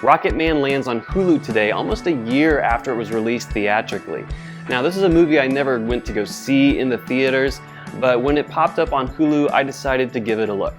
Rocketman lands on Hulu today, almost a year after it was released theatrically. Now, this is a movie I never went to go see in the theaters, but when it popped up on Hulu, I decided to give it a look.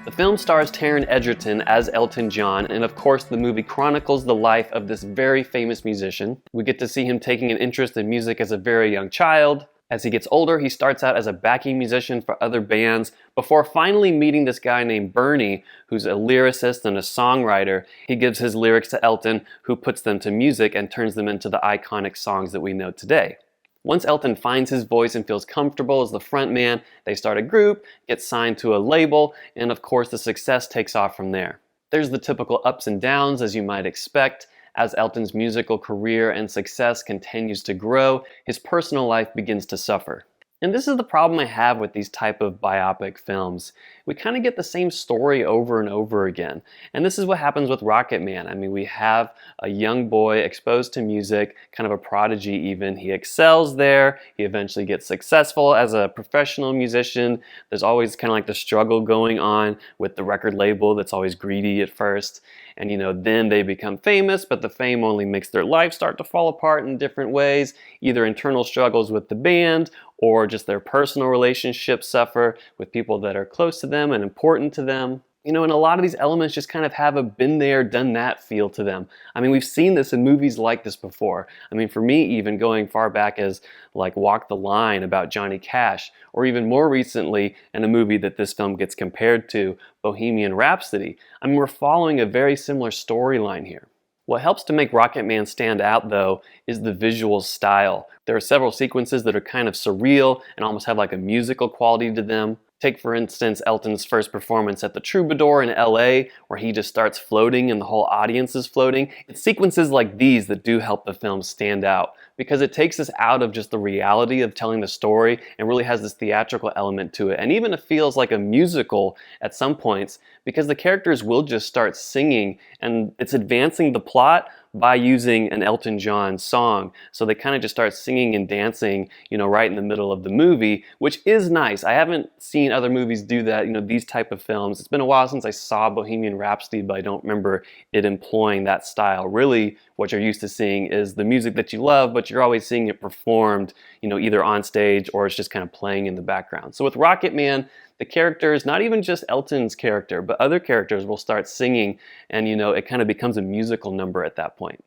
The film stars Taron Egerton as Elton John, and of course the movie chronicles the life of this very famous musician. We get to see him taking an interest in music as a very young child. As he gets older, he starts out as a backing musician for other bands before finally meeting this guy named Bernie, who's a lyricist and a songwriter. He gives his lyrics to Elton, who puts them to music and turns them into the iconic songs that we know today. Once Elton finds his voice and feels comfortable as the front man, they start a group, get signed to a label, and of course the success takes off from there. There's the typical ups and downs, as you might expect. As Elton's musical career and success continues to grow, his personal life begins to suffer. And this is the problem I have with these type of biopic films. We kind of get the same story over and over again. And this is what happens with Rocketman. I mean, we have a young boy exposed to music, kind of a prodigy even. He excels there. He eventually gets successful as a professional musician. There's always kind of like the struggle going on with the record label that's always greedy at first. And then they become famous, but the fame only makes their life start to fall apart in different ways, either internal struggles with the band or just their personal relationships suffer with people that are close to them and important to them. And a lot of these elements just kind of have a been there, done that feel to them. I mean, we've seen this in movies like this before. I mean, for me, even going far back as like Walk the Line about Johnny Cash, or even more recently in a movie that this film gets compared to, Bohemian Rhapsody. I mean, we're following a very similar storyline here. What helps to make Rocketman stand out, though, is the visual style. There are several sequences that are kind of surreal and almost have like a musical quality to them. Take, for instance, Elton's first performance at the Troubadour in LA, where he just starts floating and the whole audience is floating. It's sequences like these that do help the film stand out, because it takes us out of just the reality of telling the story and really has this theatrical element to it. And even it feels like a musical at some points, because the characters will just start singing, and it's advancing the plot by using an Elton John song. So they kind of just start singing and dancing, right in the middle of the movie, which is nice. I haven't seen other movies do that, these type of films. It's been a while since I saw Bohemian Rhapsody, but I don't remember it employing that style. Really, what you're used to seeing is the music that you love, but you're always seeing it performed, either on stage or it's just kind of playing in the background. So with Rocketman, the characters, not even just Elton's character, but other characters will start singing, and it kind of becomes a musical number at that point.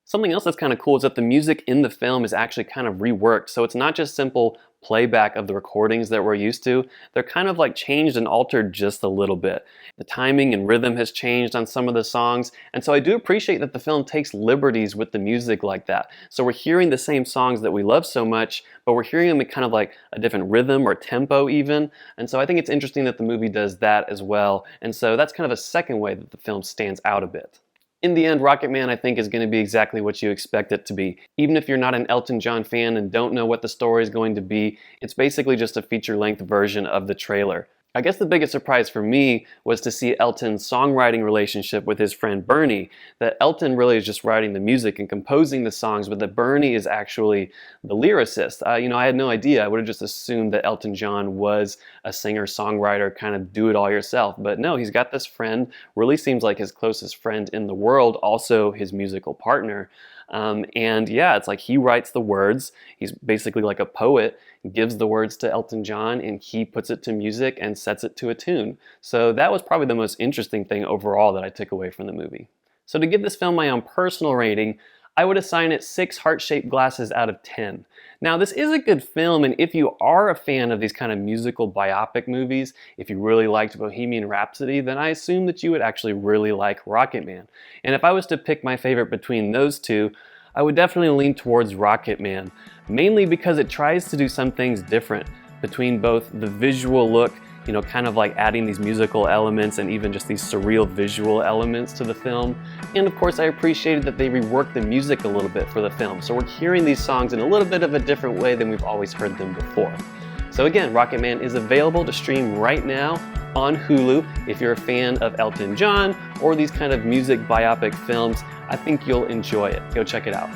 Something else that's kind of cool is that the music in the film is actually kind of reworked, so it's not just simple playback of the recordings that we're used to. They're kind of like changed and altered just a little bit. The timing and rhythm has changed on some of the songs, and so I do appreciate that the film takes liberties with the music like that. So we're hearing the same songs that we love so much, but we're hearing them in kind of like a different rhythm or tempo even, and so I think it's interesting that the movie does that as well, and so that's kind of a second way that the film stands out a bit. In the end, Rocketman, I think, is going to be exactly what you expect it to be. Even if you're not an Elton John fan and don't know what the story is going to be, it's basically just a feature-length version of the trailer. I guess the biggest surprise for me was to see Elton's songwriting relationship with his friend Bernie, that Elton really is just writing the music and composing the songs, but that Bernie is actually the lyricist. I had no idea. I would have just assumed that Elton John was a singer-songwriter, kind of do it all yourself. But no, he's got this friend, really seems like his closest friend in the world, also his musical partner. And yeah, it's like he writes the words. He's basically like a poet, gives the words to Elton John, and he puts it to music and sets it to a tune. So that was probably the most interesting thing overall that I took away from the movie. So to give this film my own personal rating, I would assign it 6 heart-shaped glasses out of 10. Now, this is a good film, and if you are a fan of these kind of musical biopic movies, if you really liked Bohemian Rhapsody, then I assume that you would actually really like Rocketman. And if I was to pick my favorite between those two, I would definitely lean towards Rocketman, mainly because it tries to do some things different between both the visual look, kind of like adding these musical elements and even just these surreal visual elements to the film. And of course, I appreciated that they reworked the music a little bit for the film. So we're hearing these songs in a little bit of a different way than we've always heard them before. So again, Rocketman is available to stream right now on Hulu. If you're a fan of Elton John or these kind of music biopic films, I think you'll enjoy it. Go check it out.